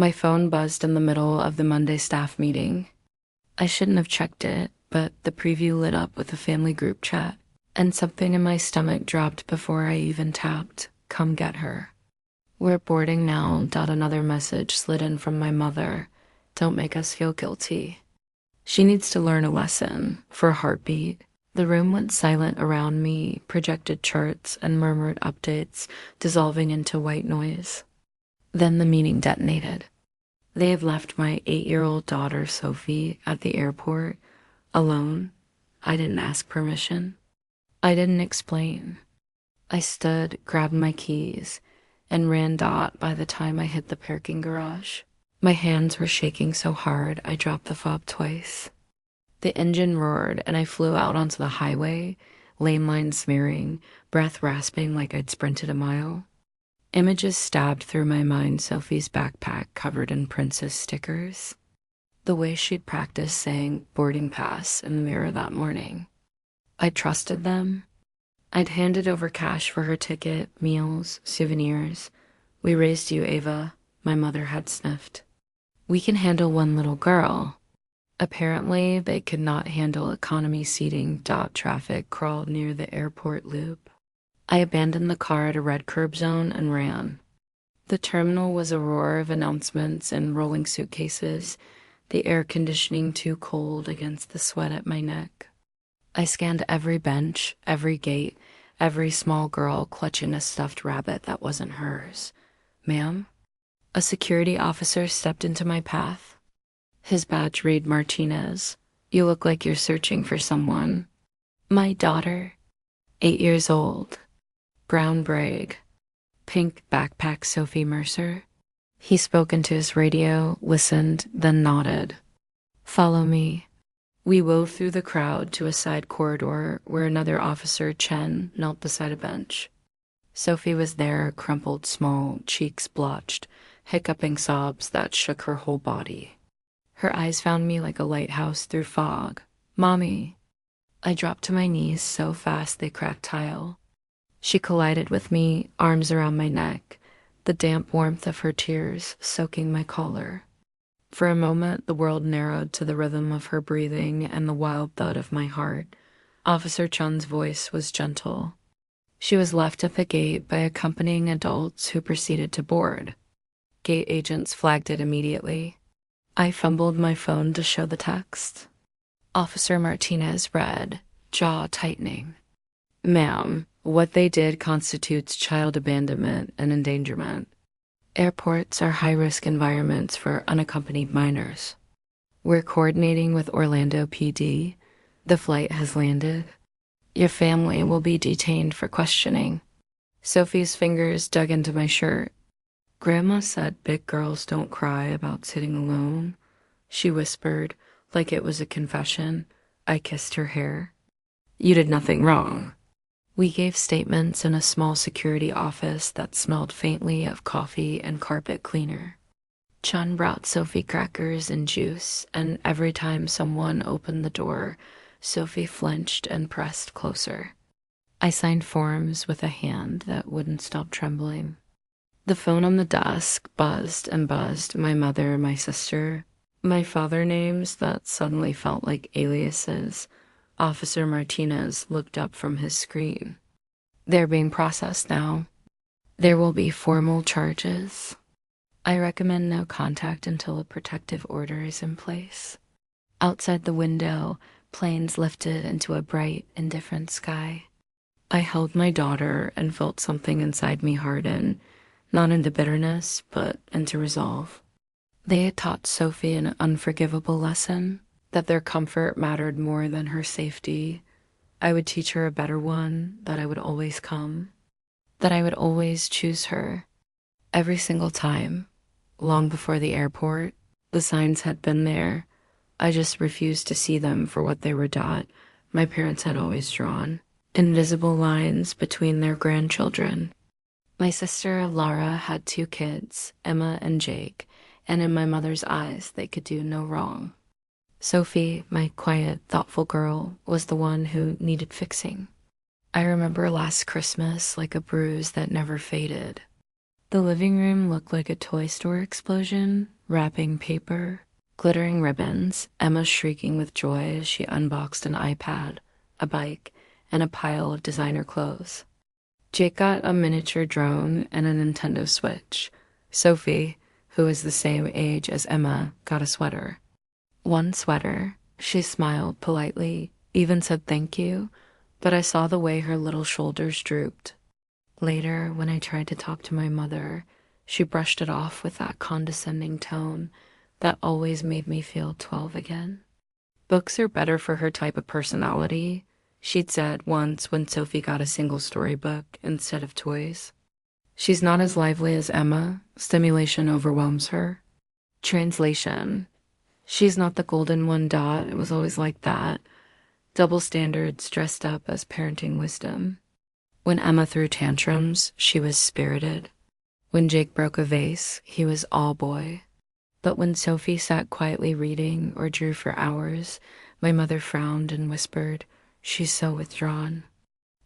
My phone buzzed in the middle of the Monday staff meeting. I shouldn't have checked it, but the preview lit up with a family group chat, and something in my stomach dropped before I even tapped, "Come get her." "We're boarding now." Another message slid in from my mother. "Don't make us feel guilty." She needs to learn a lesson. For a heartbeat. The room went silent around me, projected charts and murmured updates, dissolving into white noise. Then the meeting detonated. They had left my 8-year-old daughter, Sophie, at the airport, alone. I didn't ask permission. I didn't explain. I stood, grabbed my keys, and ran by the time I hit the parking garage. My hands were shaking so hard I dropped the fob twice. The engine roared and I flew out onto the highway, lane lines smearing, breath rasping like I'd sprinted a mile. Images stabbed through my mind: Sophie's backpack covered in princess stickers. The way she'd practiced saying "boarding pass" in the mirror that morning. I trusted them. I'd handed over cash for her ticket, meals, souvenirs. "We raised you, Ava," my mother had sniffed. "We can handle one little girl." Apparently, they could not handle economy seating. Traffic crawled near the airport loop. I abandoned the car at a red curb zone and ran. The terminal was a roar of announcements and rolling suitcases, the air conditioning too cold against the sweat at my neck. I scanned every bench, every gate, every small girl clutching a stuffed rabbit that wasn't hers. "Ma'am?" A security officer stepped into my path. His badge read Martinez. "You look like you're searching for someone." "My daughter." 8 years old. Brown braid. Pink backpack Sophie Mercer. He spoke into his radio, listened, then nodded. "Follow me." We wove through the crowd to a side corridor where another officer, Chen, knelt beside a bench. Sophie was there, crumpled small, cheeks blotched, hiccuping sobs that shook her whole body. Her eyes found me like a lighthouse through fog. "Mommy." I dropped to my knees so fast they cracked tile. She collided with me, arms around my neck, the damp warmth of her tears soaking my collar. For a moment, the world narrowed to the rhythm of her breathing and the wild thud of my heart. Officer Chun's voice was gentle. She was left at the gate by accompanying adults who proceeded to board. Gate agents flagged it immediately. I fumbled my phone to show the text. Officer Martinez read, jaw tightening. "Ma'am, what they did constitutes child abandonment and endangerment. Airports are high-risk environments for unaccompanied minors. We're coordinating with Orlando PD. The flight has landed. Your family will be detained for questioning." Sophie's fingers dug into my shirt. "Grandma said big girls don't cry about sitting alone," she whispered, like it was a confession. I kissed her hair. "You did nothing wrong." We gave statements in a small security office that smelled faintly of coffee and carpet cleaner. Chun brought Sophie crackers and juice, and every time someone opened the door, Sophie flinched and pressed closer. I signed forms with a hand that wouldn't stop trembling. The phone on the desk buzzed and buzzed. My mother, my sister, my father names that suddenly felt like aliases. Officer Martinez looked up from his screen. "They're being processed now. There will be formal charges. I recommend no contact until a protective order is in place." Outside the window, planes lifted into a bright, indifferent sky. I held my daughter and felt something inside me harden, not into bitterness, but into resolve. They had taught Sophie an unforgivable lesson, that their comfort mattered more than her safety. I would teach her a better one, that I would always come, that I would always choose her. Every single time, long before the airport, the signs had been there. I just refused to see them for what they were my parents had always drawn, invisible lines between their grandchildren. My sister Laura had 2 kids, Emma and Jake, and in my mother's eyes they could do no wrong. Sophie, my quiet, thoughtful girl, was the one who needed fixing. I remember last Christmas like a bruise that never faded. The living room looked like a toy store explosion, wrapping paper, glittering ribbons, Emma shrieking with joy as she unboxed an iPad, a bike, and a pile of designer clothes. Jake got a miniature drone and a Nintendo Switch. Sophie, who is the same age as Emma, got a sweater. One sweater. She smiled politely, even said thank you, but I saw the way her little shoulders drooped. Later, when I tried to talk to my mother, she brushed it off with that condescending tone that always made me feel 12 again. Books are better for her type of personality, she'd said once when Sophie got a single storybook instead of toys. She's not as lively as Emma. Stimulation overwhelms her. Translation. She's not the golden one. It was always like that. Double standards dressed up as parenting wisdom. When Emma threw tantrums, she was spirited. When Jake broke a vase, he was all boy. But when Sophie sat quietly reading or drew for hours, my mother frowned and whispered, "She's so withdrawn.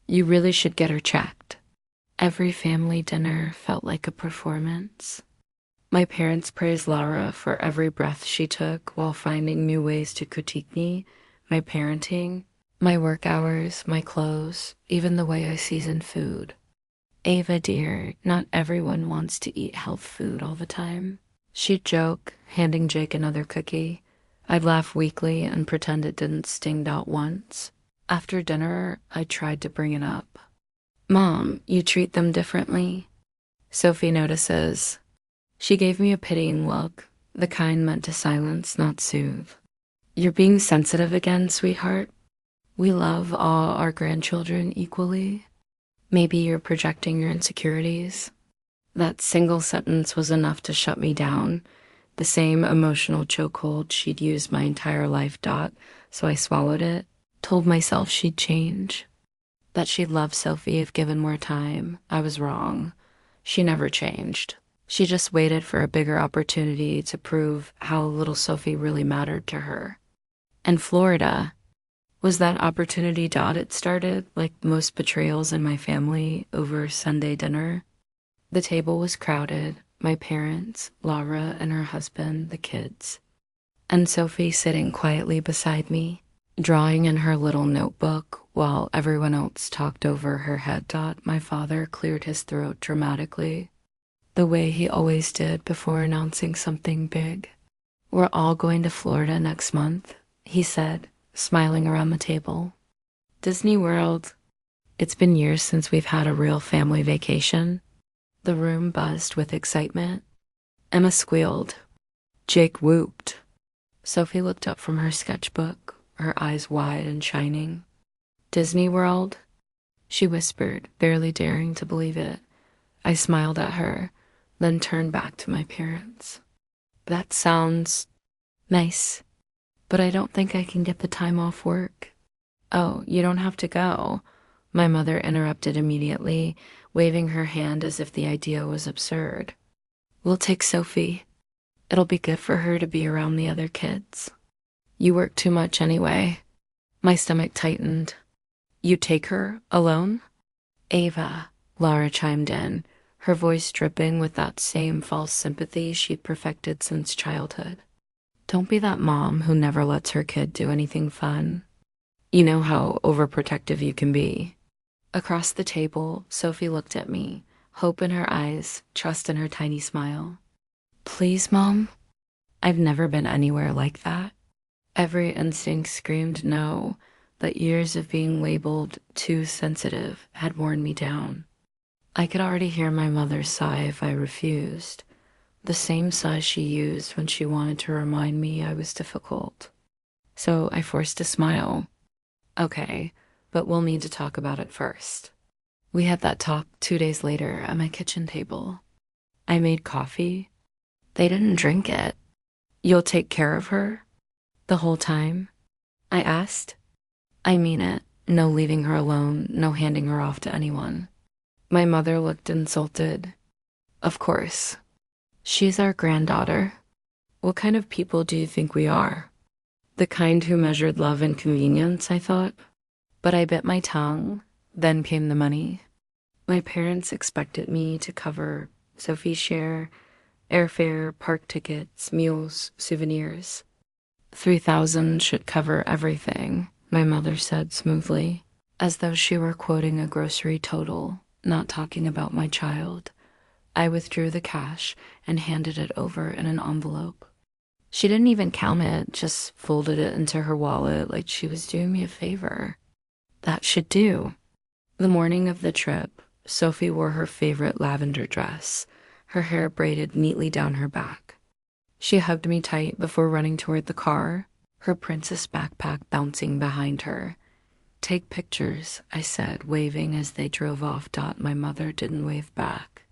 You really should get her checked." Every family dinner felt like a performance. My parents praised Laura for every breath she took while finding new ways to critique me, my parenting, my work hours, my clothes, even the way I season food. "Ava, dear, not everyone wants to eat health food all the time." She'd joke, handing Jake another cookie. I'd laugh weakly and pretend it didn't sting not once. After dinner, I tried to bring it up. "Mom, you treat them differently." Sophie notices. She gave me a pitying look, the kind meant to silence, not soothe. "You're being sensitive again, sweetheart. We love all our grandchildren equally. Maybe you're projecting your insecurities." That single sentence was enough to shut me down, the same emotional chokehold she'd used my entire life. So I swallowed it, told myself she'd change, that she'd love Sophie if given more time. I was wrong. She never changed. She just waited for a bigger opportunity to prove how little Sophie really mattered to her. And Florida, was that opportunity. It started, like most betrayals in my family, over Sunday dinner. The table was crowded, my parents, Laura and her husband, the kids, and Sophie sitting quietly beside me, drawing in her little notebook while everyone else talked over her head. My father cleared his throat dramatically, the way he always did before announcing something big. "We're all going to Florida next month," he said, smiling around the table. "Disney World." It's been years since we've had a real family vacation. The room buzzed with excitement. Emma squealed. Jake whooped. Sophie looked up from her sketchbook, her eyes wide and shining. "Disney World?" she whispered, barely daring to believe it. I smiled at her, then turned back to my parents. "That sounds nice, but I don't think I can get the time off work." "Oh, you don't have to go," my mother interrupted immediately, waving her hand as if the idea was absurd. "We'll take Sophie. It'll be good for her to be around the other kids." "You work too much anyway." My stomach tightened. "You take her alone?" "Ava," Laura chimed in, her voice dripping with that same false sympathy she'd perfected since childhood. "Don't be that mom who never lets her kid do anything fun. You know how overprotective you can be." Across the table, Sophie looked at me, hope in her eyes, trust in her tiny smile. "Please, Mom?" I've never been anywhere like that. Every instinct screamed no, but years of being labeled too sensitive had worn me down. I could already hear my mother sigh if I refused, the same sigh she used when she wanted to remind me I was difficult. So I forced a smile. "Okay, but we'll need to talk about it first." We had that talk 2 days later at my kitchen table. I made coffee. They didn't drink it. "You'll take care of her the whole time?" I asked. "I mean it. No leaving her alone, no handing her off to anyone." My mother looked insulted. "Of course. She's our granddaughter. What kind of people do you think we are?" The kind who measured love and convenience, I thought. But I bit my tongue. Then came the money. My parents expected me to cover Sophie's share, airfare, park tickets, meals, souvenirs. 3,000 should cover everything, my mother said smoothly, as though she were quoting a grocery total, not talking about my child. I withdrew the cash and handed it over in an envelope. She didn't even count it, just folded it into her wallet like she was doing me a favor. That should do. The morning of the trip, Sophie wore her favorite lavender dress, her hair braided neatly down her back. She hugged me tight before running toward the car, her princess backpack bouncing behind her. Take pictures, I said, waving as they drove off. My mother didn't wave back.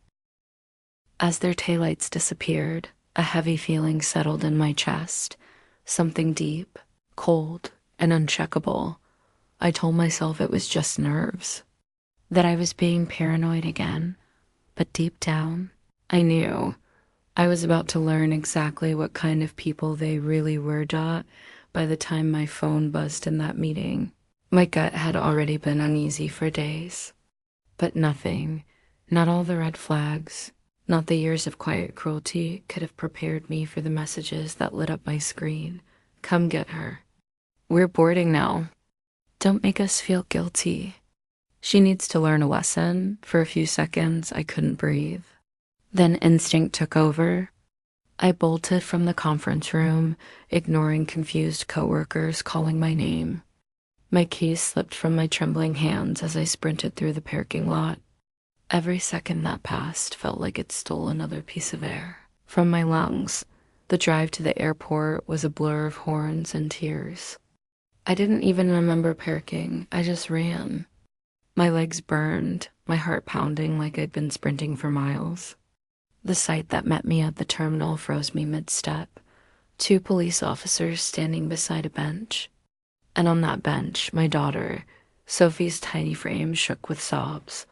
As their taillights disappeared, a heavy feeling settled in my chest, something deep, cold, and uncheckable. I told myself it was just nerves, that I was being paranoid again, but deep down, I knew I was about to learn exactly what kind of people they really were. By the time my phone buzzed in that meeting, my gut had already been uneasy for days. But nothing, not all the red flags, not the years of quiet cruelty could have prepared me for the messages that lit up my screen. Come get her. We're boarding now. Don't make us feel guilty. She needs to learn a lesson. For a few seconds, I couldn't breathe. Then instinct took over. I bolted from the conference room, ignoring confused coworkers calling my name. My keys slipped from my trembling hands as I sprinted through the parking lot. Every second that passed felt like it stole another piece of air from my lungs. The drive to the airport was a blur of horns and tears. I didn't even remember parking. I just ran. My legs burned, my heart pounding like I'd been sprinting for miles. The sight that met me at the terminal froze me mid-step. 2 police officers standing beside a bench. And on that bench, my daughter, Sophie's tiny frame shook with sobs.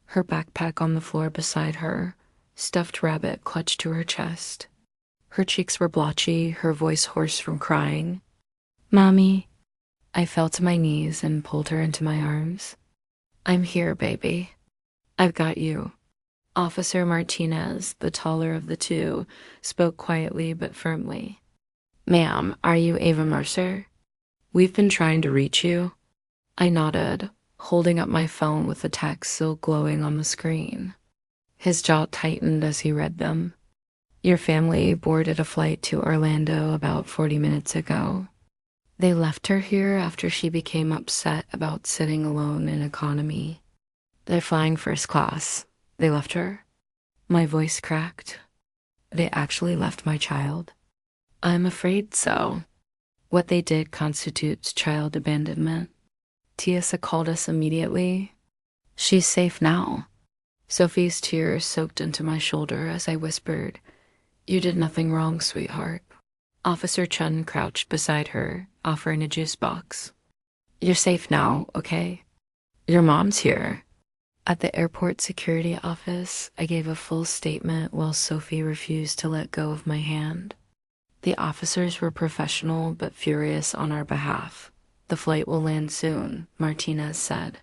Her backpack on the floor beside her, stuffed rabbit clutched to her chest. Her cheeks were blotchy, her voice hoarse from crying. Mommy. I fell to my knees and pulled her into my arms. I'm here, baby. I've got you. Officer Martinez, the taller of the two, spoke quietly but firmly. Ma'am, are you Ava Mercer? We've been trying to reach you. I nodded, holding up my phone with the text still glowing on the screen. His jaw tightened as he read them. Your family boarded a flight to Orlando about 40 minutes ago. They left her here after she became upset about sitting alone in economy. They're flying first class. They left her? My voice cracked. They actually left my child? I'm afraid so. What they did constitutes child abandonment. Tiasa called us immediately. She's safe now. Sophie's tears soaked into my shoulder as I whispered, You did nothing wrong, sweetheart. Officer Chun crouched beside her, offering a juice box. You're safe now, okay? Your mom's here. At the airport security office, I gave a full statement while Sophie refused to let go of my hand. The officers were professional but furious on our behalf. The flight will land soon, Martinez said.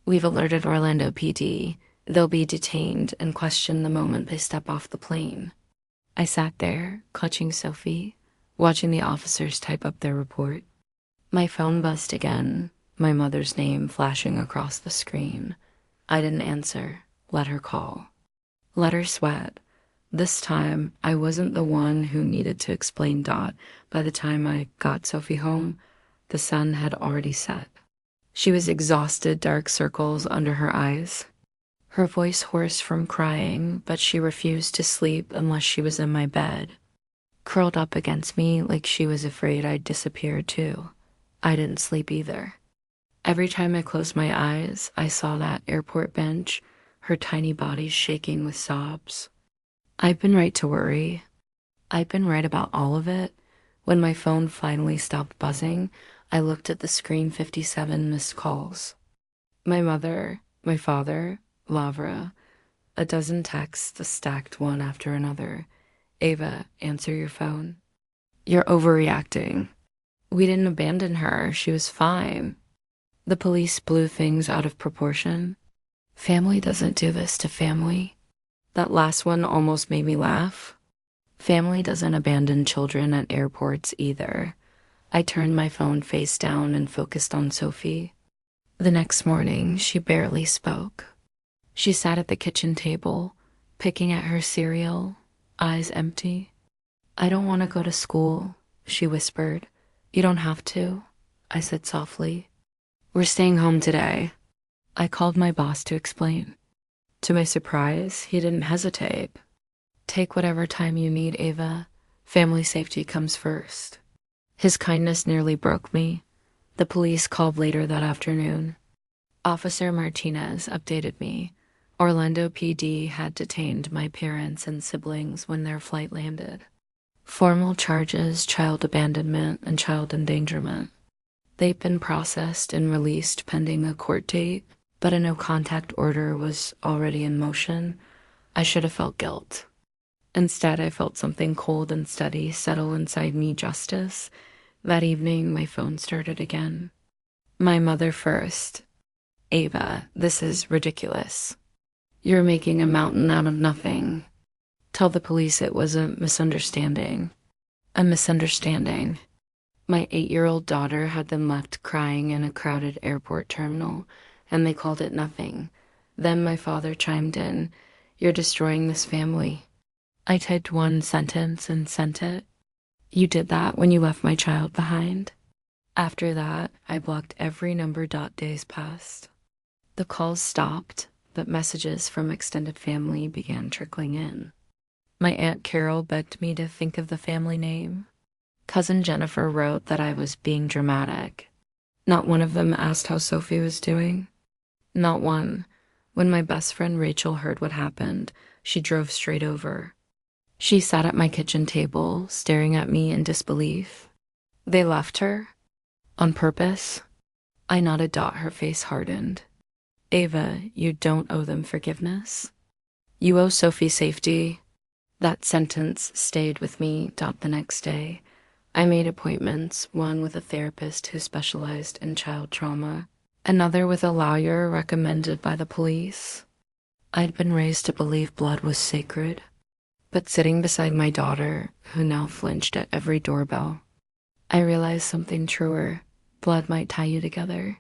We've alerted Orlando PD. They'll be detained and questioned the moment they step off the plane. I sat there, clutching Sophie, watching the officers type up their report. My phone buzzed again, my mother's name flashing across the screen. I didn't answer. Let her call. Let her sweat. This time, I wasn't the one who needed to explain. By the time I got Sophie home, the sun had already set. She was exhausted, dark circles under her eyes. Her voice hoarse from crying, but she refused to sleep unless she was in my bed. Curled up against me like she was afraid I'd disappear too. I didn't sleep either. Every time I closed my eyes, I saw that airport bench, her tiny body shaking with sobs. I've been right to worry. I've been right about all of it. When my phone finally stopped buzzing, I looked at the screen. 57 missed calls. My mother, my father, Lavra, a dozen texts stacked one after another. Ava, answer your phone. You're overreacting. We didn't abandon her. She was fine. The police blew things out of proportion. Family doesn't do this to family. That last one almost made me laugh. Family doesn't abandon children at airports either. I turned my phone face down and focused on Sophie. The next morning, she barely spoke. She sat at the kitchen table, picking at her cereal, eyes empty. "I don't want to go to school," she whispered. "You don't have to," I said softly. "We're staying home today." I called my boss to explain. To my surprise, he didn't hesitate. "Take whatever time you need, Ava. Family safety comes first." His kindness nearly broke me. The police called later that afternoon. Officer Martinez updated me. Orlando PD had detained my parents and siblings when their flight landed. Formal charges, child abandonment, and child endangerment. They'd been processed and released pending a court date, but a no-contact order was already in motion. I should have felt guilt. Instead, I felt something cold and steady settle inside me, justice. That evening, my phone started again. My mother first. "Ava, this is ridiculous. You're making a mountain out of nothing. Tell the police it was a misunderstanding." A misunderstanding. My 8-year-old daughter had been left crying in a crowded airport terminal, and they called it nothing. Then my father chimed in. "You're destroying this family." I typed one sentence and sent it. "You did that when you left my child behind." After that, I blocked every number. Days passed. The calls stopped, but messages from extended family began trickling in. My Aunt Carol begged me to think of the family name. Cousin Jennifer wrote that I was being dramatic. Not one of them asked how Sophie was doing. Not one. When my best friend Rachel heard what happened, she drove straight over. She sat at my kitchen table, staring at me in disbelief. "They left her? On purpose?" I nodded. Her face hardened. "Ava, you don't owe them forgiveness. You owe Sophie safety." That sentence stayed with me. The next day, I made appointments, one with a therapist who specialized in child trauma, another with a lawyer recommended by the police. I'd been raised to believe blood was sacred, but sitting beside my daughter, who now flinched at every doorbell, I realized something truer. Blood might tie you together,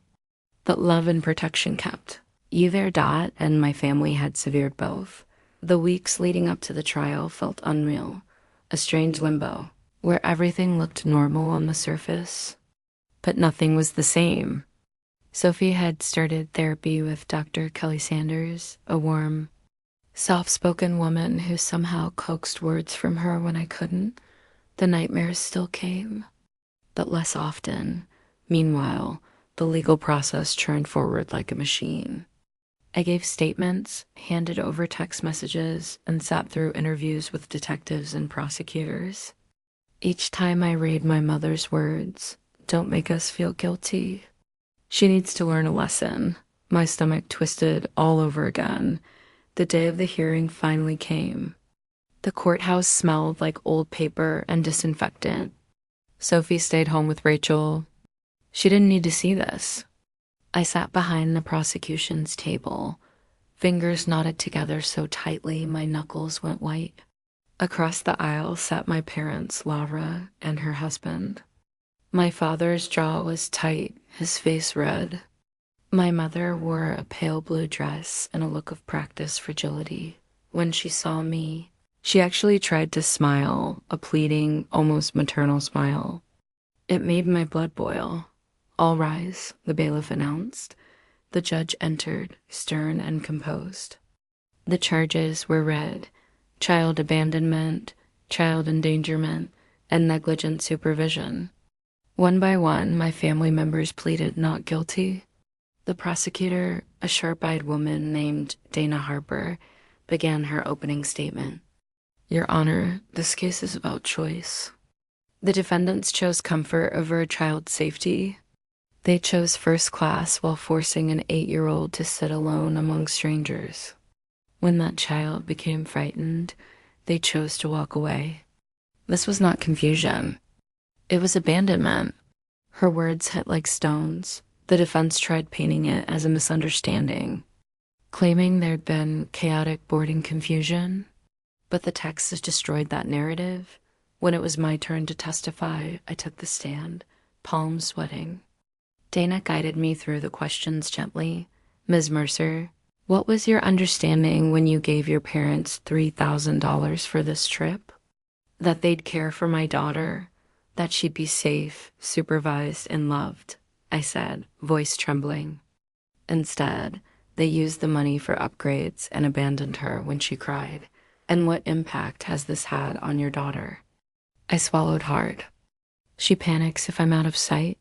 but love and protection kept. Either and my family had severed both. The weeks leading up to the trial felt unreal, a strange limbo, where everything looked normal on the surface, but nothing was the same. Sophie had started therapy with Dr. Kelly Sanders, a warm, soft-spoken woman who somehow coaxed words from her when I couldn't. The nightmares still came, but less often. Meanwhile, the legal process churned forward like a machine. I gave statements, handed over text messages, and sat through interviews with detectives and prosecutors. Each time I read my mother's words, "Don't make us feel guilty. She needs to learn a lesson," my stomach twisted all over again. The day of the hearing finally came. The courthouse smelled like old paper and disinfectant. Sophie stayed home with Rachel. She didn't need to see this. I sat behind the prosecution's table, fingers knotted together so tightly my knuckles went white. Across the aisle sat my parents, Laura and her husband. My father's jaw was tight, his face red. My mother wore a pale blue dress and a look of practiced fragility. When she saw me, she actually tried to smile, a pleading, almost maternal smile. It made my blood boil. "All rise," the bailiff announced. The judge entered, stern and composed. The charges were read: child abandonment, child endangerment, and negligent supervision. One by one, my family members pleaded not guilty. The prosecutor, a sharp-eyed woman named Dana Harper, began her opening statement. "Your Honor, this case is about choice. The defendants chose comfort over a child's safety. They chose first class while forcing an 8-year-old to sit alone among strangers. When that child became frightened, they chose to walk away. This was not confusion. It was abandonment." Her words hit like stones. The defense tried painting it as a misunderstanding. claiming there'd been chaotic boarding confusion. But the text has destroyed that narrative. When it was my turn to testify, I took the stand, palms sweating. Dana guided me through the questions gently. Ms. Mercer, what was your understanding when you gave your parents $3,000 for this trip? That they'd care for my daughter, that she'd be safe, supervised, and loved, I said, voice trembling. Instead, they used the money for upgrades and abandoned her when she cried. And what impact has this had on your daughter? I swallowed hard. She panics if I'm out of sight.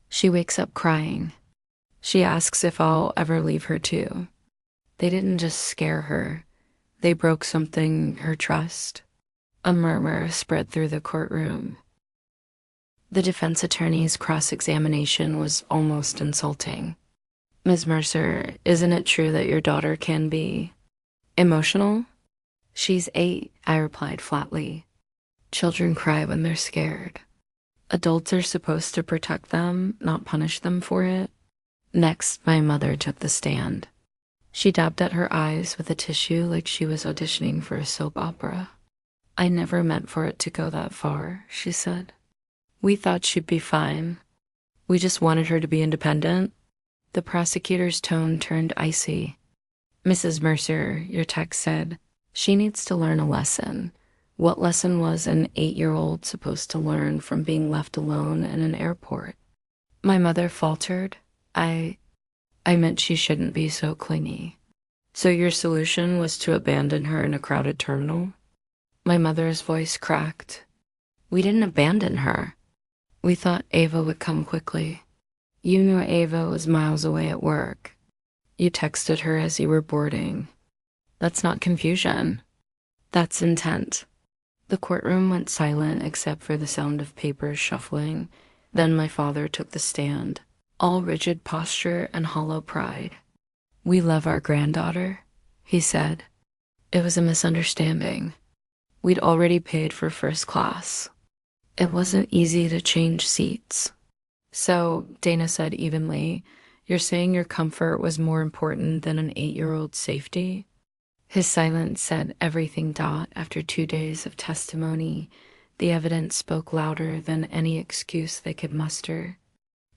She wakes up crying. She asks if I'll ever leave her too. They didn't just scare her. They broke something, her trust. A murmur spread through the courtroom. The defense attorney's cross-examination was almost insulting. Ms. Mercer, isn't it true that your daughter can be emotional? She's 8, I replied flatly. Children cry when they're scared. Adults are supposed to protect them, not punish them for it. Next, my mother took the stand. She dabbed at her eyes with a tissue like she was auditioning for a soap opera. I never meant for it to go that far, she said. We thought she'd be fine. We just wanted her to be independent. The prosecutor's tone turned icy. Mrs. Mercer, your text said, she needs to learn a lesson. What lesson was an 8-year-old supposed to learn from being left alone in an airport? My mother faltered. I meant she shouldn't be so clingy. So your solution was to abandon her in a crowded terminal? My mother's voice cracked. We didn't abandon her. We thought Ava would come quickly. You knew Ava was miles away at work. You texted her as you were boarding. That's not confusion. That's intent. The courtroom went silent except for the sound of papers shuffling. Then my father took the stand, all rigid posture and hollow pride. We love our granddaughter, he said. It was a misunderstanding. We'd already paid for first class. It wasn't easy to change seats. So, Dana said evenly, you're saying your comfort was more important than an 8-year-old's safety? His silence said everything. After 2 days of testimony, the evidence spoke louder than any excuse they could muster.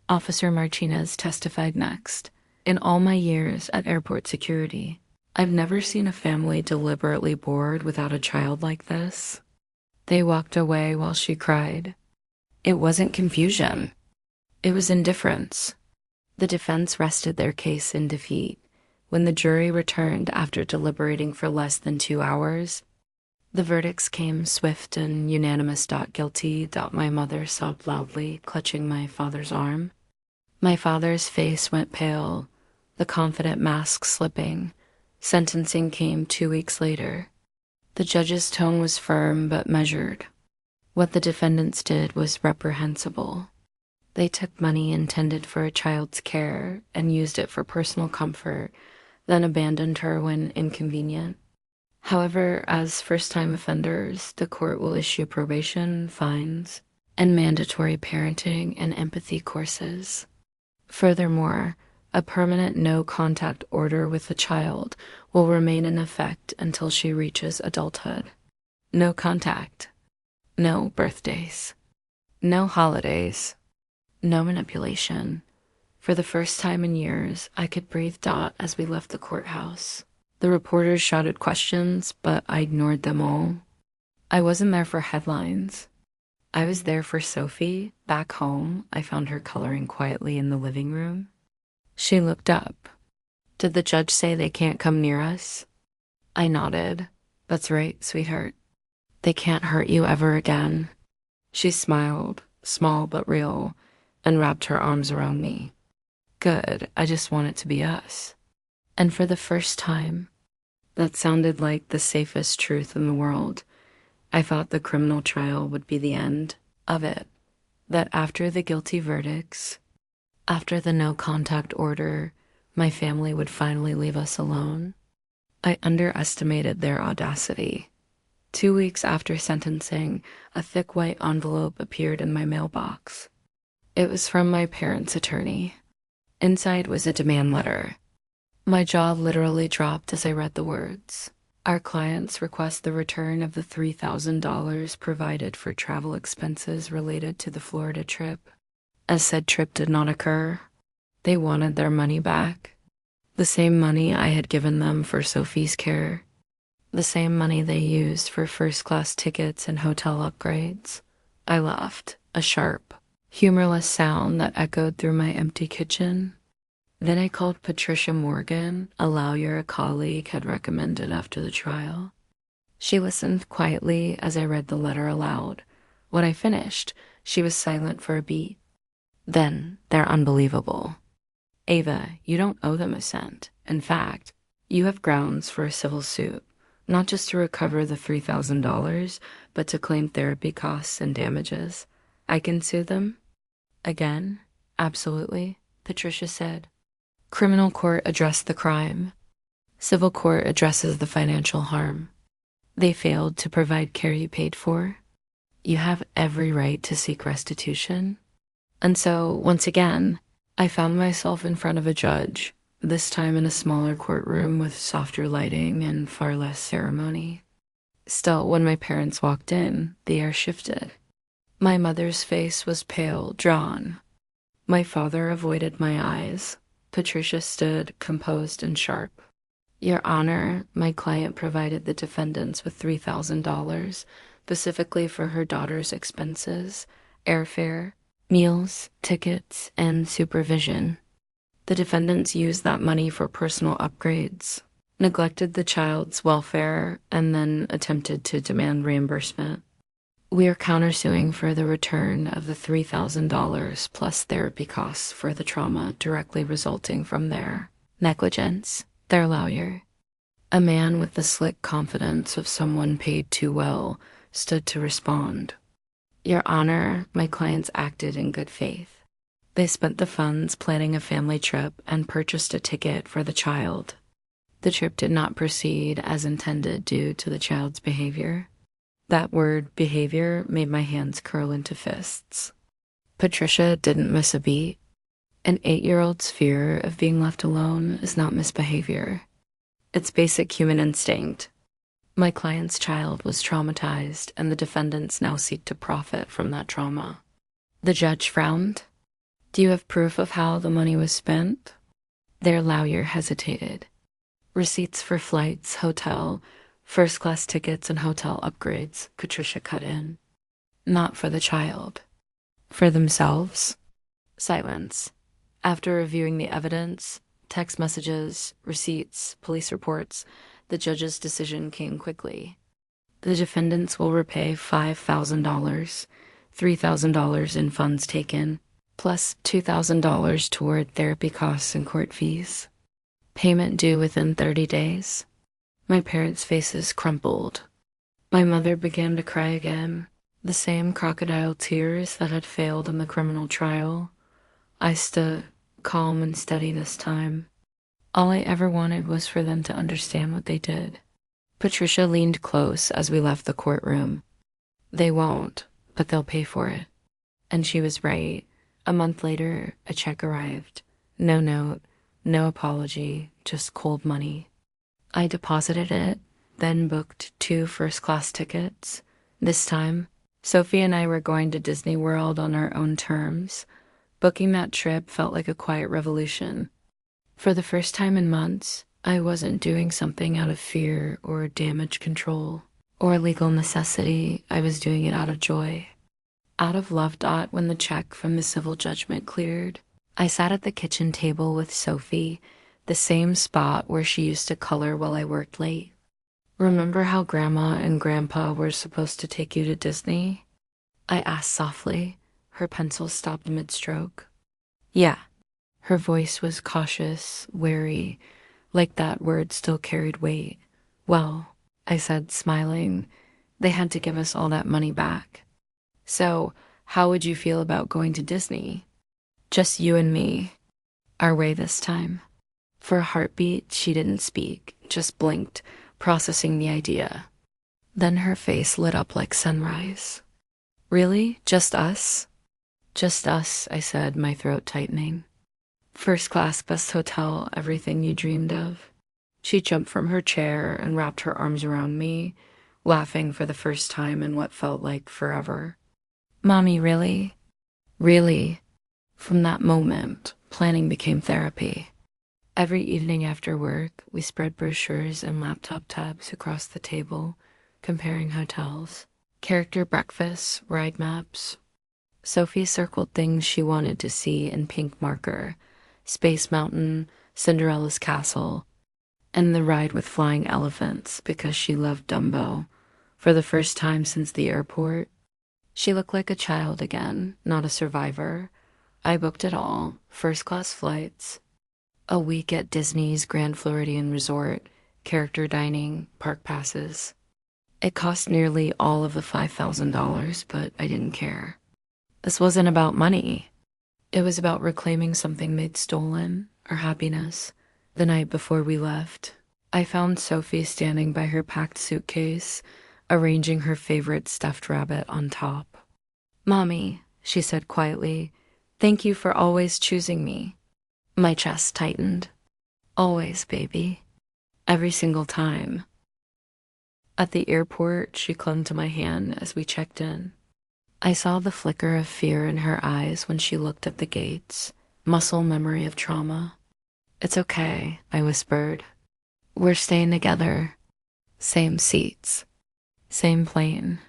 Officer Martinez testified next. In all my years at airport security, I've never seen a family deliberately bored without a child like this. They walked away while she cried. It wasn't confusion. It was indifference. The defense rested their case in defeat. When the jury returned after deliberating for less than 2 hours, the verdicts came swift and unanimous. Guilty. My mother sobbed loudly, clutching my father's arm. My father's face went pale, the confident mask slipping. Sentencing came 2 weeks later. The judge's tone was firm but measured. What the defendants did was reprehensible. They took money intended for a child's care and used it for personal comfort, then abandoned her when inconvenient. However, as first-time offenders, the court will issue probation, fines, and mandatory parenting and empathy courses. Furthermore, a permanent no-contact order with the child will remain in effect until she reaches adulthood. No contact. No birthdays. No holidays. No manipulation. For the first time in years, I could breathe. As we left the courthouse. The reporters shouted questions, but I ignored them all. I wasn't there for headlines. I was there for Sophie. Back home, I found her coloring quietly in the living room. She looked up. Did the judge say they can't come near us? I nodded. That's right, sweetheart. They can't hurt you ever again. She smiled, small but real, and wrapped her arms around me. Good, I just want it to be us. And for the first time, that sounded like the safest truth in the world. I thought the criminal trial would be the end of it. That after the guilty verdicts, after the no-contact order, my family would finally leave us alone. I underestimated their audacity. 2 weeks after sentencing, a thick white envelope appeared in my mailbox. It was from my parents' attorney. Inside was a demand letter. My jaw literally dropped as I read the words. Our clients request the return of the $3,000 provided for travel expenses related to the Florida trip, as said trip did not occur. They wanted their money back. The same money I had given them for Sophie's care. The same money they used for first-class tickets and hotel upgrades. I laughed, a sharp, humorless sound that echoed through my empty kitchen. Then I called Patricia Morgan, a lawyer a colleague had recommended after the trial. She listened quietly as I read the letter aloud. When I finished, she was silent for a beat. Then, they're unbelievable. Ava, you don't owe them a cent. In fact, you have grounds for a civil suit, not just to recover the $3,000, but to claim therapy costs and damages. I can sue them? Again? Absolutely, Patricia said. Criminal court addressed the crime. Civil court addresses the financial harm. They failed to provide care you paid for. You have every right to seek restitution. And so, once again, I found myself in front of a judge, this time in a smaller courtroom with softer lighting and far less ceremony. Still, when my parents walked in, the air shifted. My mother's face was pale, drawn. My father avoided my eyes. Patricia stood, composed and sharp. Your Honor, my client provided the defendants with $3,000, specifically for her daughter's expenses, airfare, meals, tickets, and supervision. The defendants used that money for personal upgrades, neglected the child's welfare, and then attempted to demand reimbursement. We are countersuing for the return of the $3,000 plus therapy costs for the trauma directly resulting from their negligence. Their lawyer, a man with the slick confidence of someone paid too well, stood to respond. Your Honor, my clients acted in good faith. They spent the funds planning a family trip and purchased a ticket for the child. The trip did not proceed as intended due to the child's behavior. That word, behavior, made my hands curl into fists. Patricia didn't miss a beat. An 8-year-old's fear of being left alone is not misbehavior. It's basic human instinct. My client's child was traumatized, and the defendants now seek to profit from that trauma. The judge frowned. Do you have proof of how the money was spent? Their lawyer hesitated. Receipts for flights, hotel, first-class tickets, and hotel upgrades, Patricia cut in. Not for the child. For themselves? Silence. After reviewing the evidence, text messages, receipts, police reports, the judge's decision came quickly. The defendants will repay $5,000, $3,000 in funds taken, plus $2,000 toward therapy costs and court fees. Payment due within 30 days. My parents' faces crumpled. My mother began to cry again, the same crocodile tears that had failed in the criminal trial. I stood, calm and steady this time. All I ever wanted was for them to understand what they did. Patricia leaned close as we left the courtroom. They won't, but they'll pay for it. And she was right. A month later, a check arrived. No note, no apology, just cold money. I deposited it, then booked 2 first-class tickets. This time, Sophie and I were going to Disney World on our own terms. Booking that trip felt like a quiet revolution. For the first time in months, I wasn't doing something out of fear or damage control or legal necessity. I was doing it out of joy. Out of love. When the check from the civil judgment cleared, I sat at the kitchen table with Sophie, the same spot where she used to color while I worked late. Remember how Grandma and Grandpa were supposed to take you to Disney? I asked softly. Her pencil stopped mid-stroke. Yeah. Her voice was cautious, wary, like that word still carried weight. Well, I said, smiling, they had to give us all that money back. So, how would you feel about going to Disney? Just you and me. Our way this time. For a heartbeat, she didn't speak, just blinked, processing the idea. Then her face lit up like sunrise. Really? Just us? Just us, I said, my throat tightening. First class, best hotel, everything you dreamed of. She jumped from her chair and wrapped her arms around me, laughing for the first time in what felt like forever. Mommy, really? Really? From that moment, planning became therapy. Every evening after work, we spread brochures and laptop tabs across the table, comparing hotels, character breakfasts, ride maps. Sophie circled things she wanted to see in pink marker: Space Mountain, Cinderella's Castle, and the ride with flying elephants because she loved Dumbo. For the first time since the airport, she looked like a child again, not a survivor. I booked it all: first-class flights, a week at Disney's Grand Floridian Resort, character dining, park passes. It cost nearly all of the $5,000, but I didn't care. This wasn't about money. It was about reclaiming something they'd stolen, our happiness. The night before we left, I found Sophie standing by her packed suitcase, arranging her favorite stuffed rabbit on top. "Mommy," she said quietly, "thank you for always choosing me." My chest tightened. "Always, baby. Every single time." At the airport, she clung to my hand as we checked in. I saw the flicker of fear in her eyes when she looked at the gates, muscle memory of trauma. "It's okay," I whispered. "We're staying together. Same seats. Same plane.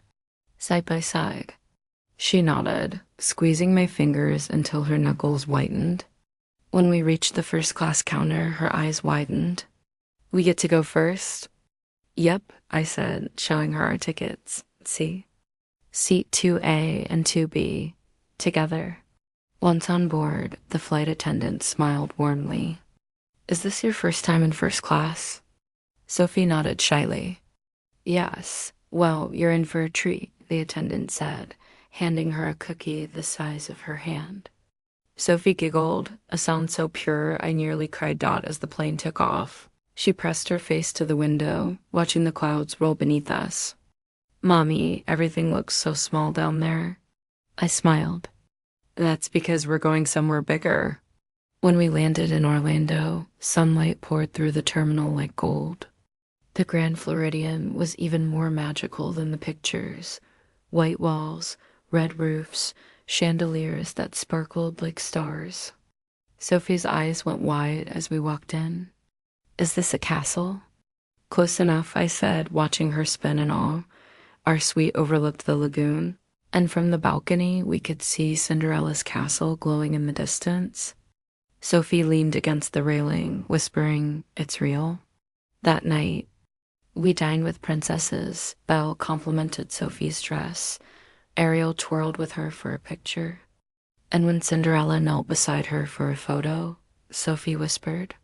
Side by side." She nodded, squeezing my fingers until her knuckles whitened. When we reached the first-class counter, her eyes widened. "We get to go first?" "Yep," I said, showing her our tickets. "See? Seat 2A and 2B, together." Once on board, the flight attendant smiled warmly. "Is this your first time in first class?" Sophie nodded shyly. "Yes. Well, you're in for a treat," the attendant said, handing her a cookie the size of her hand. Sophie giggled, a sound so pure I nearly cried out as the plane took off. She pressed her face to the window, watching the clouds roll beneath us. "Mommy, everything looks so small down there." I smiled. "That's because we're going somewhere bigger." When we landed in Orlando, sunlight poured through the terminal like gold. The Grand Floridian was even more magical than the pictures. White walls, red roofs, chandeliers that sparkled like stars. Sophie's eyes went wide as we walked in. "Is this a castle?" "Close enough," I said, watching her spin in awe. Our suite overlooked the lagoon, and from the balcony we could see Cinderella's castle glowing in the distance. Sophie leaned against the railing, whispering, "It's real." That night, we dined with princesses. Belle complimented Sophie's dress. Ariel twirled with her for a picture. And when Cinderella knelt beside her for a photo, Sophie whispered,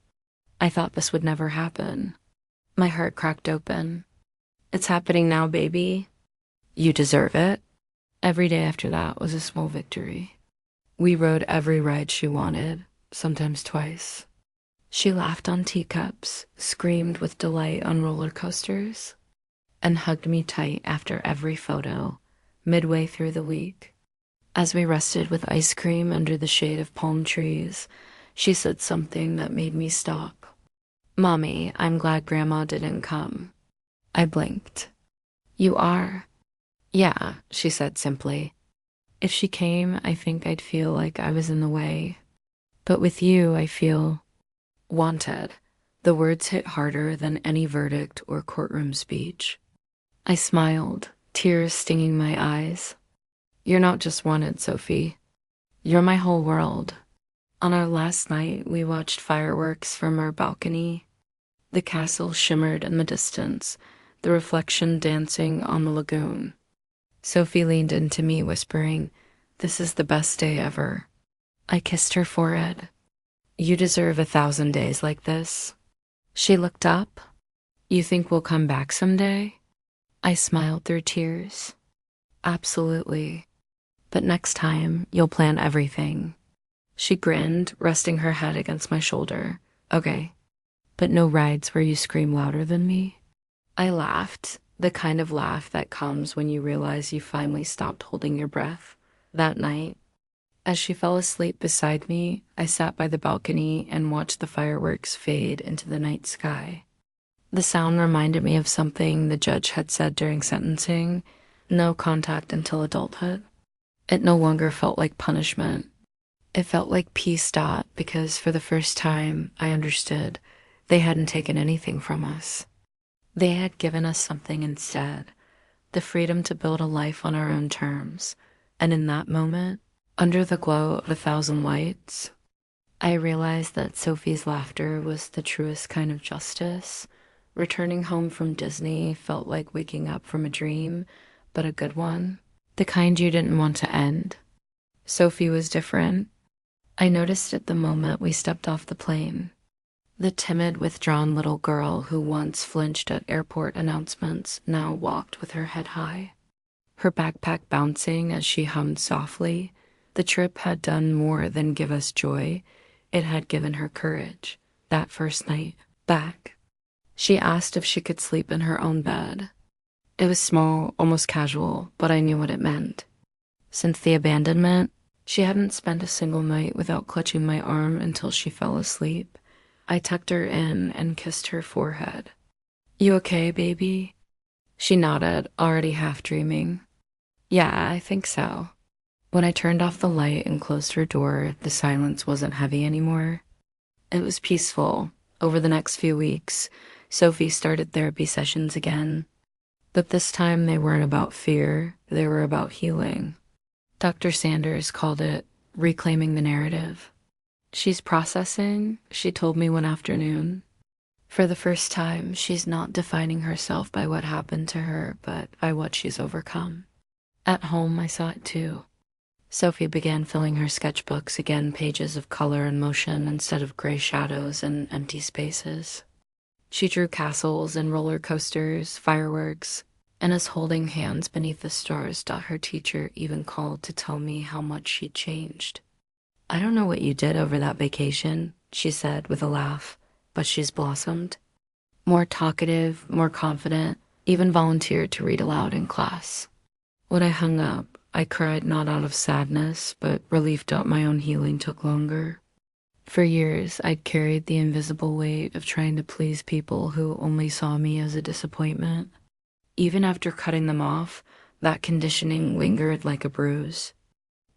"I thought this would never happen." My heart cracked open. "It's happening now, baby. You deserve it." Every day after that was a small victory. We rode every ride she wanted, sometimes twice. She laughed on teacups, screamed with delight on roller coasters, and hugged me tight after every photo, midway through the week. As we rested with ice cream under the shade of palm trees, she said something that made me stop. "Mommy, I'm glad Grandma didn't come." I blinked. "You are?" "Yeah," she said simply. "If she came, I think I'd feel like I was in the way. But with you, I feel wanted." The words hit harder than any verdict or courtroom speech. I smiled, tears stinging my eyes. "You're not just wanted, Sophie. You're my whole world." On our last night, we watched fireworks from our balcony. The castle shimmered in the distance, the reflection dancing on the lagoon. Sophie leaned into me, whispering, "This is the best day ever." I kissed her forehead. "You deserve 1,000 days like this." She looked up. "You think we'll come back someday?" I smiled through tears. "Absolutely. But next time, you'll plan everything." She grinned, resting her head against my shoulder. "Okay. But no rides where you scream louder than me?" I laughed, the kind of laugh that comes when you realize you finally stopped holding your breath. That night, As she fell asleep beside me, I sat by the balcony and watched the fireworks fade into the night sky. The sound reminded me of something the judge had said during sentencing: no contact until adulthood. It no longer felt like punishment. It felt like peace. Because for the first time, I understood they hadn't taken anything from us. They had given us something instead: the freedom to build a life on our own terms. And in that moment, under the glow of 1,000 lights, I realized that Sophie's laughter was the truest kind of justice. Returning home from Disney felt like waking up from a dream, but a good one. The kind you didn't want to end. Sophie was different. I noticed it the moment we stepped off the plane. The timid, withdrawn little girl who once flinched at airport announcements now walked with her head high, her backpack bouncing as she hummed softly. The trip had done more than give us joy. It had given her courage. That first night back, she asked if she could sleep in her own bed. It was small, almost casual, but I knew what it meant. Since the abandonment, she hadn't spent a single night without clutching my arm until she fell asleep. I tucked her in and kissed her forehead. "You okay, baby?" She nodded, already half dreaming. "Yeah, I think so." When I turned off the light and closed her door, the silence wasn't heavy anymore. It was peaceful. Over the next few weeks, Sophie started therapy sessions again. But this time they weren't about fear, they were about healing. Dr. Sanders called it reclaiming the narrative. "She's processing," she told me one afternoon. "For the first time, she's not defining herself by what happened to her, but by what she's overcome." At home, I saw it too. Sophie began filling her sketchbooks again, pages of color and motion instead of gray shadows and empty spaces. She drew castles and roller coasters, fireworks, and us holding hands beneath the stars. Her teacher even called to tell me how much she'd changed. "I don't know what you did over that vacation," she said with a laugh, "but she's blossomed. More talkative, more confident, even volunteered to read aloud in class." When I hung up, I cried not out of sadness, but relief that my own healing took longer. For years, I'd carried the invisible weight of trying to please people who only saw me as a disappointment. Even after cutting them off, that conditioning lingered like a bruise.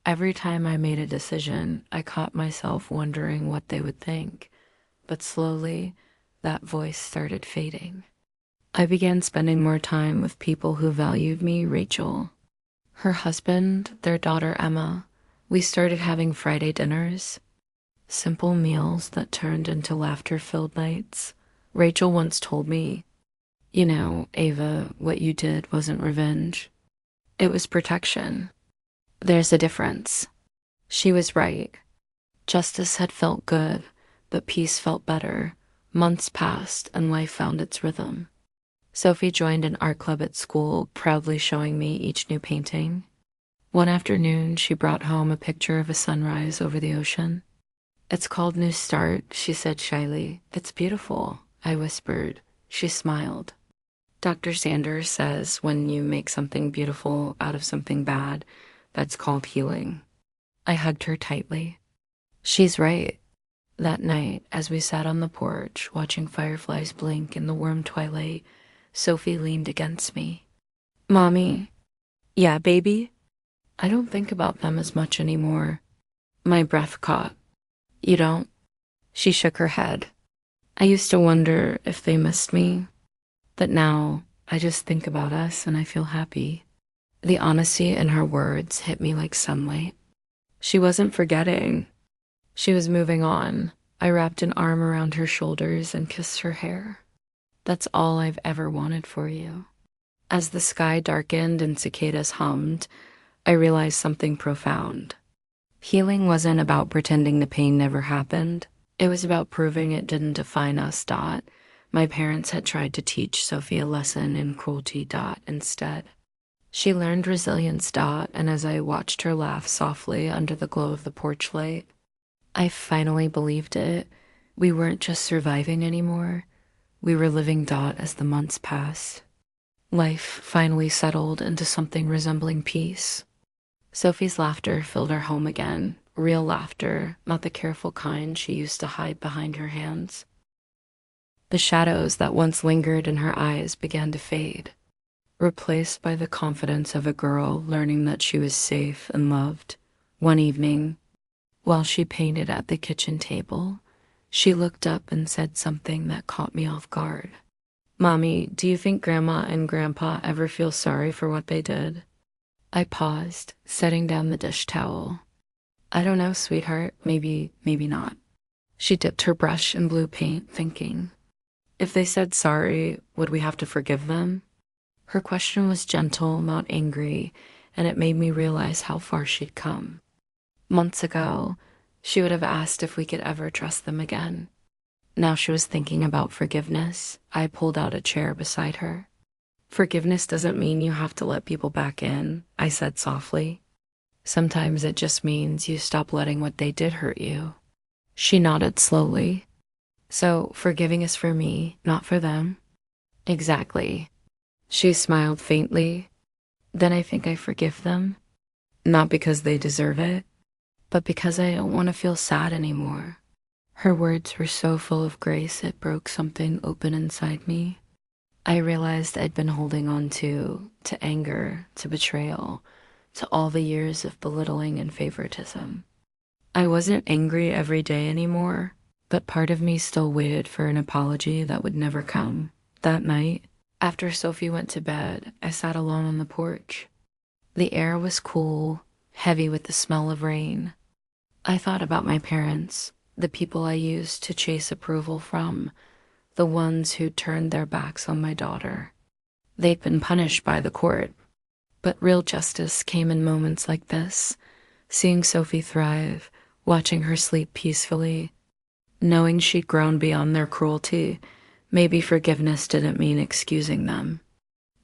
Every time I made a decision, I caught myself wondering what they would think. But slowly, that voice started fading. I began spending more time with people who valued me: Rachel, her husband, their daughter Emma. We started having Friday dinners. Simple meals that turned into laughter-filled nights. Rachel once told me, "You know, Ava, what you did wasn't revenge. It was protection. There's a difference." She was right. Justice had felt good, but peace felt better. Months passed and life found its rhythm. Sophie joined an art club at school, proudly showing me each new painting. One afternoon, she brought home a picture of a sunrise over the ocean. "It's called New Start," she said shyly. "It's beautiful," I whispered. She smiled. Dr. Sanders says when you make something beautiful out of something bad, that's called healing. I hugged her tightly. She's right. That night, as we sat on the porch, watching fireflies blink in the warm twilight, Sophie leaned against me. "Mommy." "Yeah, baby?" "I don't think about them as much anymore." My breath caught. "You don't?" She shook her head. "I used to wonder if they missed me, but now I just think about us and I feel happy." The honesty in her words hit me like sunlight. She wasn't forgetting. She was moving on. I wrapped an arm around her shoulders and kissed her hair. "That's all I've ever wanted for you." As the sky darkened and cicadas hummed, I realized something profound. Healing wasn't about pretending the pain never happened. It was about proving it didn't define us. My parents had tried to teach Sophie a lesson in cruelty. Instead, she learned resilience. And as I watched her laugh softly under the glow of the porch light, I finally believed it. We weren't just surviving anymore. We were living. As the months passed, life finally settled into something resembling peace. Sophie's laughter filled our home again. Real laughter, not the careful kind she used to hide behind her hands. The shadows that once lingered in her eyes began to fade, replaced by the confidence of a girl learning that she was safe and loved. One evening, while she painted at the kitchen table, she looked up and said something that caught me off guard. "Mommy, do you think Grandma and Grandpa ever feel sorry for what they did?" I paused, setting down the dish towel. "I don't know, sweetheart. Maybe not." She dipped her brush in blue paint, thinking. "If they said sorry, would we have to forgive them?" Her question was gentle, not angry, and it made me realize how far she'd come. Months ago, she would have asked if we could ever trust them again. Now she was thinking about forgiveness. I pulled out a chair beside her. "Forgiveness doesn't mean you have to let people back in," I said softly. "Sometimes it just means you stop letting what they did hurt you." She nodded slowly. "So forgiving is for me, not for them?" "Exactly." She smiled faintly. "Then I think I forgive them. Not because they deserve it, but because I don't want to feel sad anymore." Her words were so full of grace it broke something open inside me. I realized I'd been holding on to anger, to betrayal, to all the years of belittling and favoritism. I wasn't angry every day anymore, but part of me still waited for an apology that would never come. That night, after Sophie went to bed, I sat alone on the porch. The air was cool, heavy with the smell of rain. I thought about my parents, the people I used to chase approval from, the ones who turned their backs on my daughter. They'd been punished by the court, but real justice came in moments like this, seeing Sophie thrive, watching her sleep peacefully, knowing she'd grown beyond their cruelty. Maybe forgiveness didn't mean excusing them.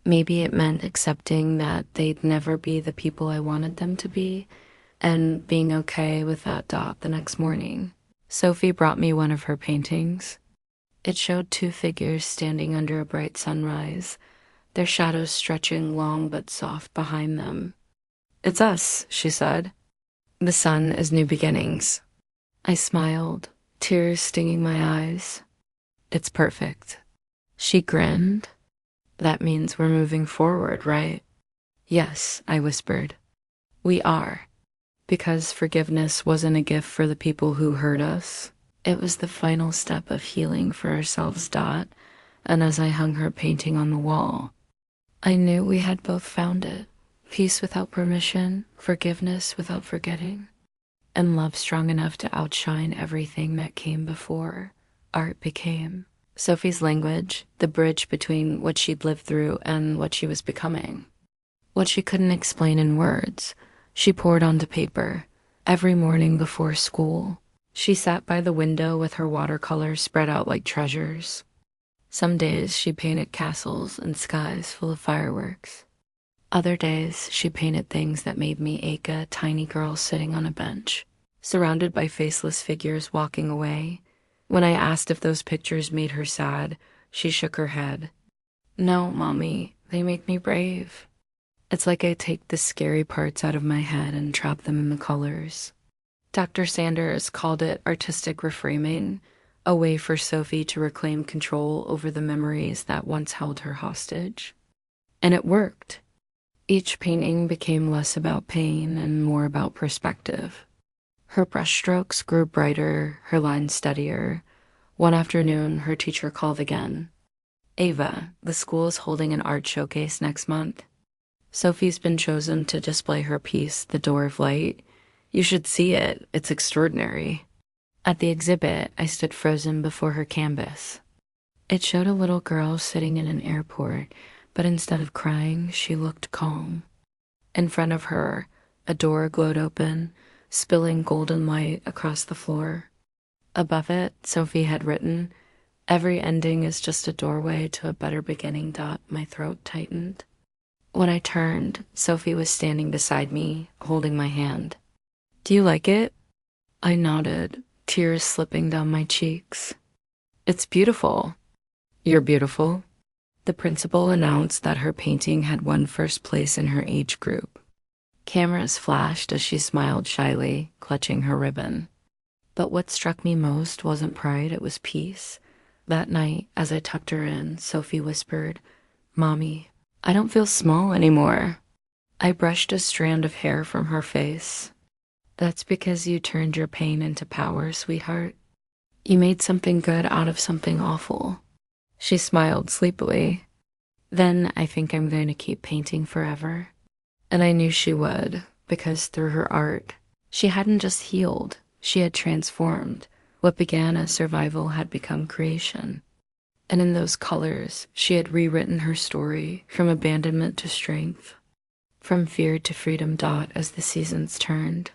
Maybe it meant accepting that they'd never be the people I wanted them to be, and being okay with that dot the next morning. Sophie brought me one of her paintings. It showed two figures standing under a bright sunrise, their shadows stretching long but soft behind them. "It's us," she said. "The sun is new beginnings." I smiled, tears stinging my eyes. "It's perfect." She grinned. "That means we're moving forward, right?" "Yes," I whispered. "We are." Because forgiveness wasn't a gift for the people who hurt us. It was the final step of healing for ourselves, Dot. And as I hung her painting on the wall, I knew we had both found it. Peace without permission, forgiveness without forgetting, and love strong enough to outshine everything that came before. Art became Sophie's language, the bridge between what she'd lived through and what she was becoming. What she couldn't explain in words, she poured onto paper. Every morning before school, she sat by the window with her watercolors spread out like treasures. Some days she painted castles and skies full of fireworks. Other days she painted things that made me ache, a tiny girl sitting on a bench, surrounded by faceless figures walking away. When I asked if those pictures made her sad, she shook her head. "No, Mommy, they make me brave. It's like I take the scary parts out of my head and trap them in the colors." Dr. Sanders called it artistic reframing, a way for Sophie to reclaim control over the memories that once held her hostage. And it worked. Each painting became less about pain and more about perspective. Her brushstrokes grew brighter, her lines steadier. One afternoon, her teacher called again. "Ava, the school is holding an art showcase next month. Sophie's been chosen to display her piece, The Door of Light. You should see it. It's extraordinary." At the exhibit, I stood frozen before her canvas. It showed a little girl sitting in an airport, but instead of crying, she looked calm. In front of her, a door glowed open, spilling golden light across the floor. Above it, Sophie had written, "Every ending is just a doorway to a better beginning." My throat tightened. When I turned, Sophie was standing beside me, holding my hand. "Do you like it?" I nodded, tears slipping down my cheeks. "It's beautiful." "You're beautiful." The principal announced that her painting had won first place in her age group. Cameras flashed as she smiled shyly, clutching her ribbon. But what struck me most wasn't pride, it was peace. That night, as I tucked her in, Sophie whispered, "Mommy, I don't feel small anymore." I brushed a strand of hair from her face. "That's because you turned your pain into power, sweetheart. You made something good out of something awful." She smiled sleepily. "Then I think I'm going to keep painting forever." And I knew she would, because through her art, she hadn't just healed, she had transformed. What began as survival had become creation. And in those colors, she had rewritten her story from abandonment to strength, from fear to freedom. As the seasons turned,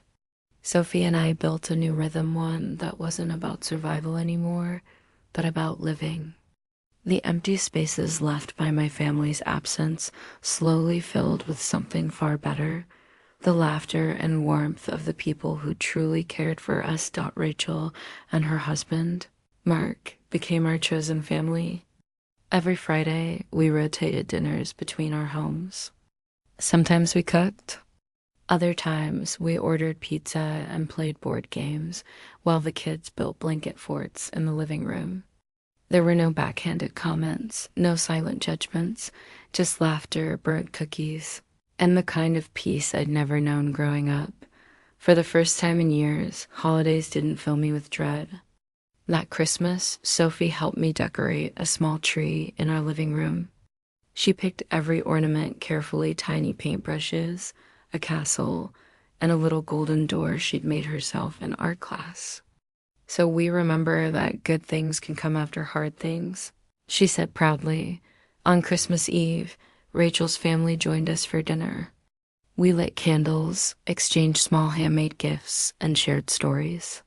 Sophie and I built a new rhythm, one that wasn't about survival anymore, but about living. The empty spaces left by my family's absence slowly filled with something far better, the laughter and warmth of the people who truly cared for us. Rachel and her husband, Mark, became our chosen family. Every Friday, we rotated dinners between our homes. Sometimes we cooked. Other times, we ordered pizza and played board games while the kids built blanket forts in the living room. There were no backhanded comments, no silent judgments, just laughter, burnt cookies, and the kind of peace I'd never known growing up. For the first time in years, holidays didn't fill me with dread. That Christmas, Sophie helped me decorate a small tree in our living room. She picked every ornament carefully, tiny paintbrushes, a castle, and a little golden door she'd made herself in art class. "So we remember that good things can come after hard things," she said proudly. On Christmas Eve, Rachel's family joined us for dinner. We lit candles, exchanged small handmade gifts, and shared stories.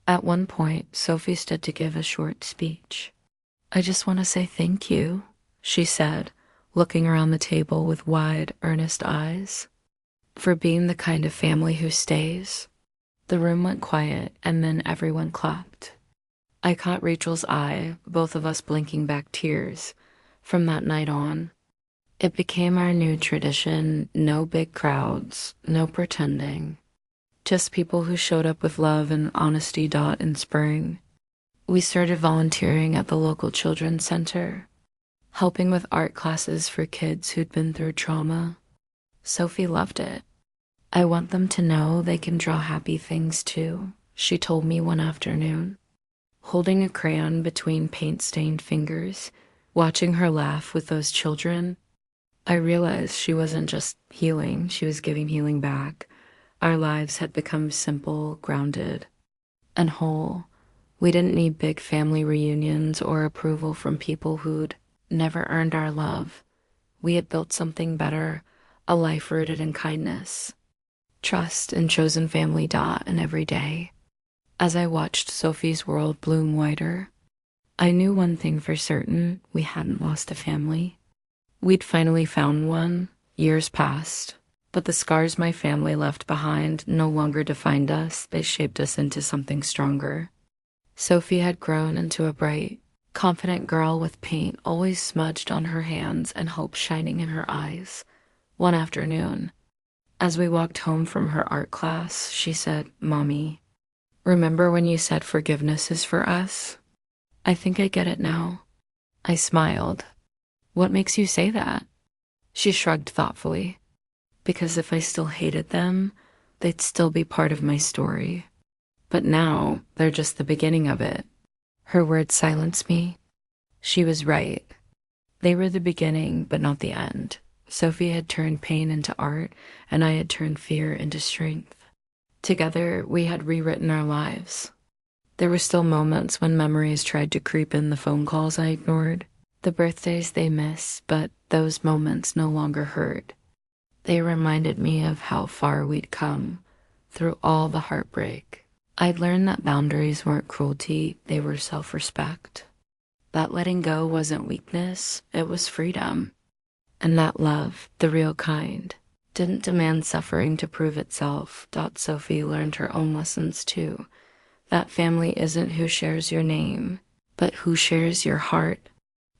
At one point, Sophie stood to give a short speech. "I just want to say thank you," she said, looking around the table with wide, earnest eyes, "for being the kind of family who stays." The room went quiet, and then everyone clapped. I caught Rachel's eye, both of us blinking back tears. From that night on, it became our new tradition: no big crowds, no pretending. Just people who showed up with love and honesty. In spring, we started volunteering at the local children's center, helping with art classes for kids who'd been through trauma. Sophie loved it. "I want them to know they can draw happy things too," she told me one afternoon. Holding a crayon between paint-stained fingers, watching her laugh with those children, I realized she wasn't just healing, she was giving healing back. Our lives had become simple, grounded, and whole. We didn't need big family reunions or approval from people who'd never earned our love. We had built something better, a life rooted in kindness, trust, and chosen family. And every day, as I watched Sophie's world bloom wider, I knew one thing for certain: we hadn't lost a family. We'd finally found one. Years passed, but the scars my family left behind no longer defined us. They shaped us into something stronger. Sophie had grown into a bright, confident girl with paint always smudged on her hands and hope shining in her eyes. One afternoon, as we walked home from her art class, she said, "Mommy, remember when you said forgiveness is for us? I think I get it now." I smiled. "What makes you say that?" She shrugged thoughtfully. "Because if I still hated them, they'd still be part of my story. But now, they're just the beginning of it." Her words silenced me. She was right. They were the beginning, but not the end. Sophie had turned pain into art, and I had turned fear into strength. Together, we had rewritten our lives. There were still moments when memories tried to creep in, the phone calls I ignored, the birthdays they missed, but those moments no longer hurt. They reminded me of how far we'd come through all the heartbreak. I'd learned that boundaries weren't cruelty, they were self-respect. That letting go wasn't weakness, it was freedom. And that love, the real kind, didn't demand suffering to prove itself. Sophie learned her own lessons too. That family isn't who shares your name, but who shares your heart.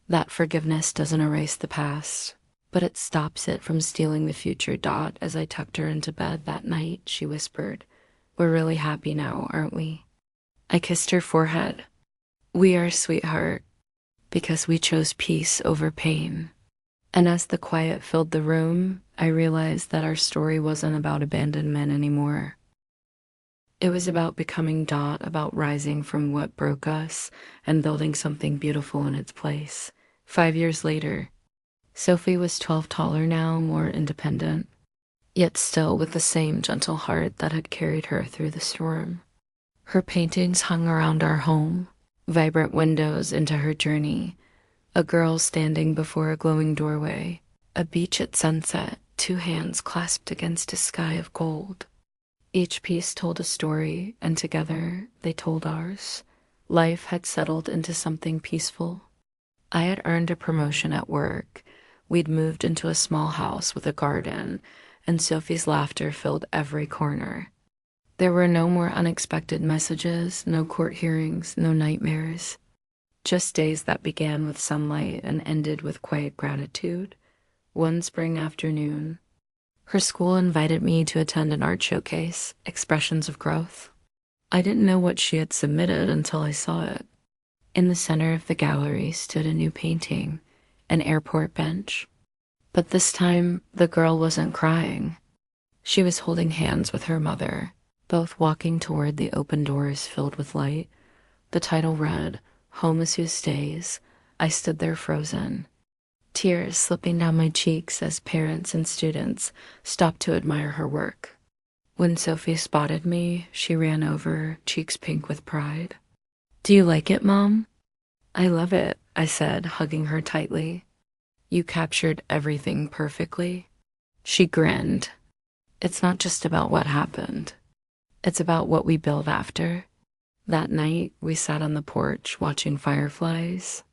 That forgiveness doesn't erase the past, but it stops it from stealing the future. As I tucked her into bed that night, she whispered, "We're really happy now, aren't we?" I kissed her forehead. "We are, sweetheart, because we chose peace over pain." And as the quiet filled the room, I realized that our story wasn't about abandonment anymore. It was about becoming. About rising from what broke us and building something beautiful in its place. 5 years later, Sophie was 12 taller now, more independent, yet still with the same gentle heart that had carried her through the storm. Her paintings hung around our home, vibrant windows into her journey, a girl standing before a glowing doorway, a beach at sunset, two hands clasped against a sky of gold. Each piece told a story, and together they told ours. Life had settled into something peaceful. I had earned a promotion at work. We'd moved into a small house with a garden, and Sophie's laughter filled every corner. There were no more unexpected messages, no court hearings, no nightmares. Just days that began with sunlight and ended with quiet gratitude. One spring afternoon, her school invited me to attend an art showcase, Expressions of Growth. I didn't know what she had submitted until I saw it. In the center of the gallery stood a new painting, an airport bench. But this time, the girl wasn't crying. She was holding hands with her mother, both walking toward the open doors filled with light. The title read, "Home is Who Stays." I stood there frozen, tears slipping down my cheeks as parents and students stopped to admire her work. When Sophie spotted me, she ran over, cheeks pink with pride. "Do you like it, Mom?" "I love it," I said, hugging her tightly. "You captured everything perfectly." She grinned. "It's not just about what happened. It's about what we build after." That night, we sat on the porch watching fireflies.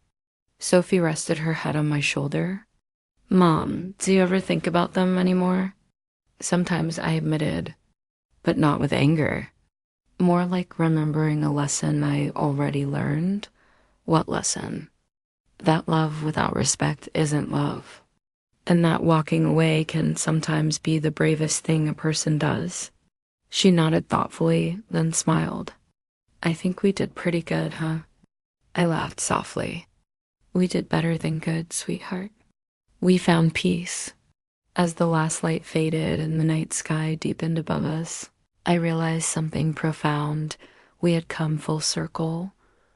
Sophie rested her head on my shoulder. "Mom, do you ever think about them anymore?" "Sometimes," I admitted, but not with anger. More like remembering a lesson I already learned. What lesson? That love without respect isn't love. And that walking away can sometimes be the bravest thing a person does. She nodded thoughtfully, then smiled. "I think we did pretty good, huh?" I laughed softly. "We did better than good, sweetheart." We found peace. As the last light faded and the night sky deepened above us, I realized something profound. We had come full circle,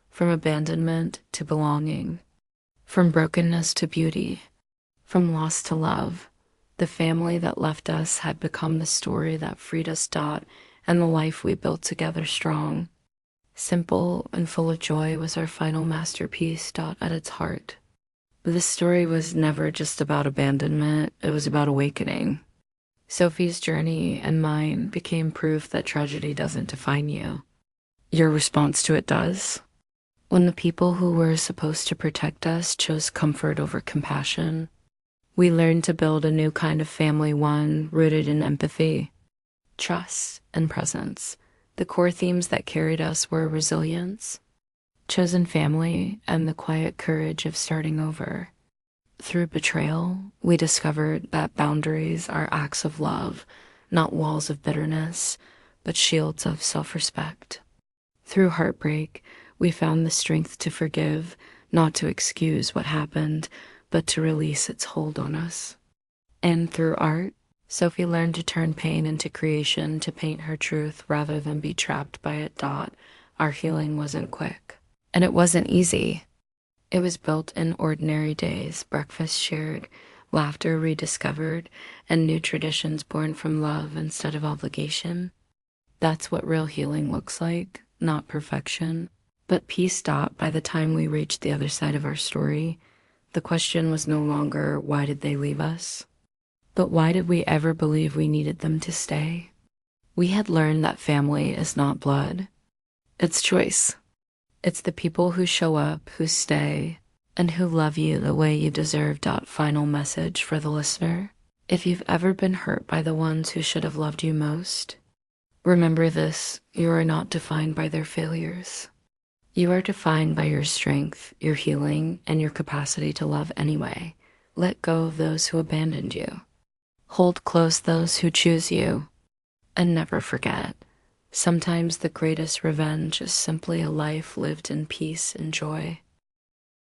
from abandonment to belonging, from brokenness to beauty, from loss to love. The family that left us had become the story that freed us. And the life we built together strong. Simple and full of joy was our final masterpiece. At its heart. This story was never just about abandonment, it was about awakening. Sophie's journey and mine became proof that tragedy doesn't define you. Your response to it does. When the people who were supposed to protect us chose comfort over compassion, we learned to build a new kind of family, one rooted in empathy, trust, and presence. The core themes that carried us were resilience, chosen family, and the quiet courage of starting over. Through betrayal, we discovered that boundaries are acts of love, not walls of bitterness, but shields of self-respect. Through heartbreak, we found the strength to forgive, not to excuse what happened, but to release its hold on us. And through art, Sophie learned to turn pain into creation, to paint her truth rather than be trapped by it. Our healing wasn't quick, and it wasn't easy. It was built in ordinary days, breakfast shared, laughter rediscovered, and new traditions born from love instead of obligation. That's what real healing looks like, not perfection, but peace. By the time we reached the other side of our story, the question was no longer, why did they leave us? But why did we ever believe we needed them to stay? We had learned that family is not blood. It's choice. It's the people who show up, who stay, and who love you the way you deserve. Final message for the listener. If you've ever been hurt by the ones who should have loved you most, remember this: you are not defined by their failures. You are defined by your strength, your healing, and your capacity to love anyway. Let go of those who abandoned you. Hold close those who choose you. And never forget, sometimes the greatest revenge is simply a life lived in peace and joy.